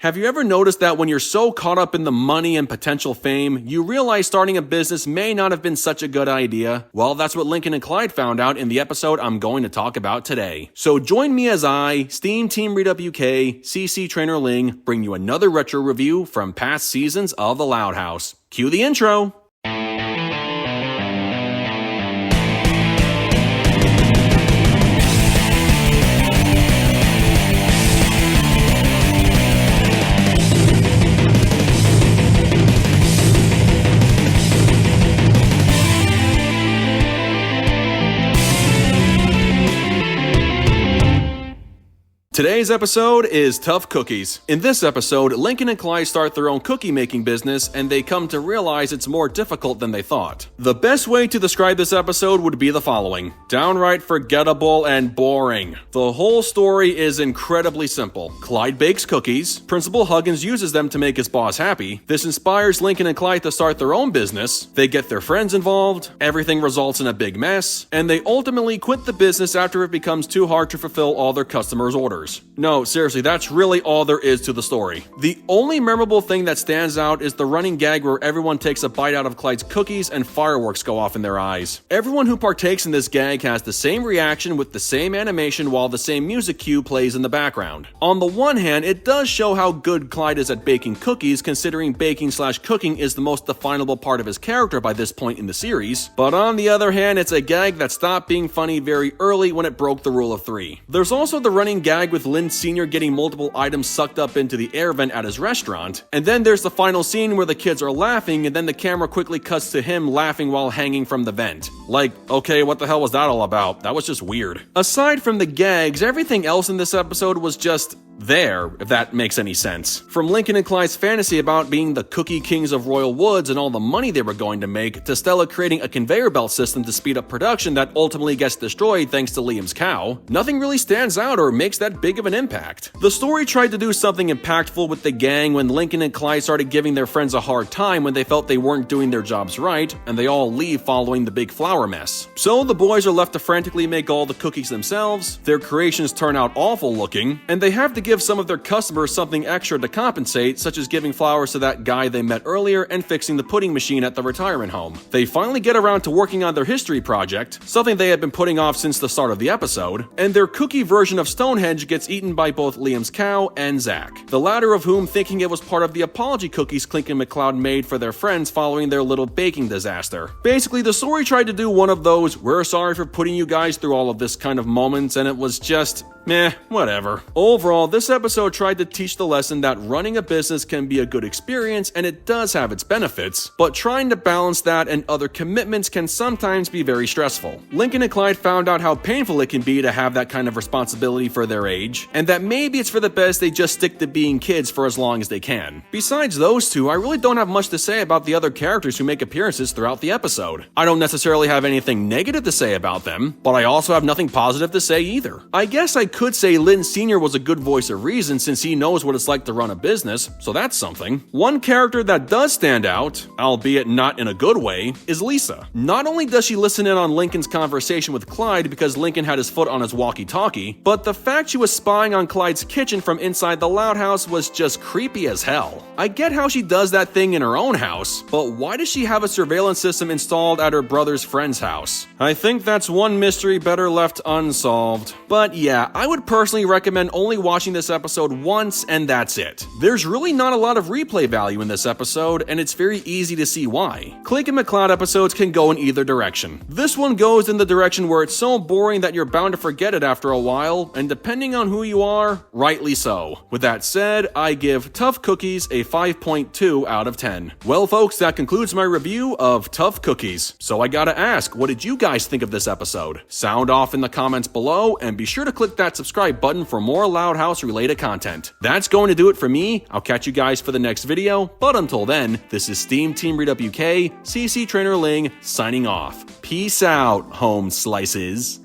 Have you ever noticed that when you're so caught up in the money and potential fame, you realize starting a business may not have been such a good idea? Well, that's what Lincoln and Clyde found out in the episode I'm going to talk about today. So join me as I, SteamTeamRedubUK, CC Trainor-Ling, bring you another retro review from past seasons of The Loud House. Cue the intro! Today's episode is Tough Cookies. In this episode, Lincoln and Clyde start their own cookie making business and they come to realize it's more difficult than they thought. The best way to describe this episode would be the following: downright forgettable and boring. The whole story is incredibly simple. Clyde bakes cookies, Principal Huggins uses them to make his boss happy. This inspires Lincoln and Clyde to start their own business. They get their friends involved, everything results in a big mess, and they ultimately quit the business after it becomes too hard to fulfill all their customers' orders. No, seriously, that's really all there is to the story. The only memorable thing that stands out is the running gag where everyone takes a bite out of Clyde's cookies and fireworks go off in their eyes. Everyone who partakes in this gag has the same reaction with the same animation while the same music cue plays in the background. On the one hand, it does show how good Clyde is at baking cookies, considering baking/cooking is the most definable part of his character by this point in the series. But on the other hand, it's a gag that stopped being funny very early when it broke the rule of three. There's also the running gag with Lynn Sr. getting multiple items sucked up into the air vent at his restaurant, and then there's the final scene where the kids are laughing and then the camera quickly cuts to him laughing while hanging from the vent. Like, okay, what the hell was that all about? That was just weird. Aside from the gags, everything else in this episode was just there, if that makes any sense. From Lincoln and Clyde's fantasy about being the cookie kings of Royal Woods and all the money they were going to make, to Stella creating a conveyor belt system to speed up production that ultimately gets destroyed thanks to Liam's cow, nothing really stands out or makes that big of an impact. The story tried to do something impactful with the gang when Lincoln and Clyde started giving their friends a hard time when they felt they weren't doing their jobs right, and they all leave following the big flour mess. So the boys are left to frantically make all the cookies themselves, their creations turn out awful looking, and they have to give some of their customers something extra to compensate, such as giving flowers to that guy they met earlier and fixing the pudding machine at the retirement home. They finally get around to working on their history project, something they had been putting off since the start of the episode, and their cookie version of Stonehenge gets eaten by both Liam's cow and Zach, the latter of whom thinking it was part of the apology cookies Clincoln McCloud made for their friends following their little baking disaster. Basically, the story tried to do one of those "we're sorry for putting you guys through all of this" kind of moments, and it was just meh, whatever. Overall, this episode tried to teach the lesson that running a business can be a good experience and it does have its benefits, but trying to balance that and other commitments can sometimes be very stressful. Lincoln and Clyde found out how painful it can be to have that kind of responsibility for their age, and that maybe it's for the best they just stick to being kids for as long as they can. Besides those two, I really don't have much to say about the other characters who make appearances throughout the episode. I don't necessarily have anything negative to say about them, but I also have nothing positive to say either. I guess I could say Lynn Sr. was a good voice of reason since he knows what it's like to run a business, so that's something. One character that does stand out, albeit not in a good way, is Lisa. Not only does she listen in on Lincoln's conversation with Clyde because Lincoln had his foot on his walkie-talkie, but the fact she was spying on Clyde's kitchen from inside the Loud House was just creepy as hell. I get how she does that thing in her own house, but why does she have a surveillance system installed at her brother's friend's house? I think that's one mystery better left unsolved. But yeah, I would personally recommend only watching this episode once and that's it. There's really not a lot of replay value in this episode, and it's very easy to see why. Clincoln McCloud episodes can go in either direction. This one goes in the direction where it's so boring that you're bound to forget it after a while, and depending on who you are, rightly so. With that said, I give Tough Cookies a 5.2 out of 10. Well folks, that concludes my review of Tough Cookies. So I gotta ask, what did you guys think of this episode? Sound off in the comments below, and be sure to click that subscribe button for more Loud House related content. That's going to do it for me. I'll catch you guys for the next video, but until then, this is SteamTeamRedubUK, CC Trainor-Ling, signing off. Peace out, home slices.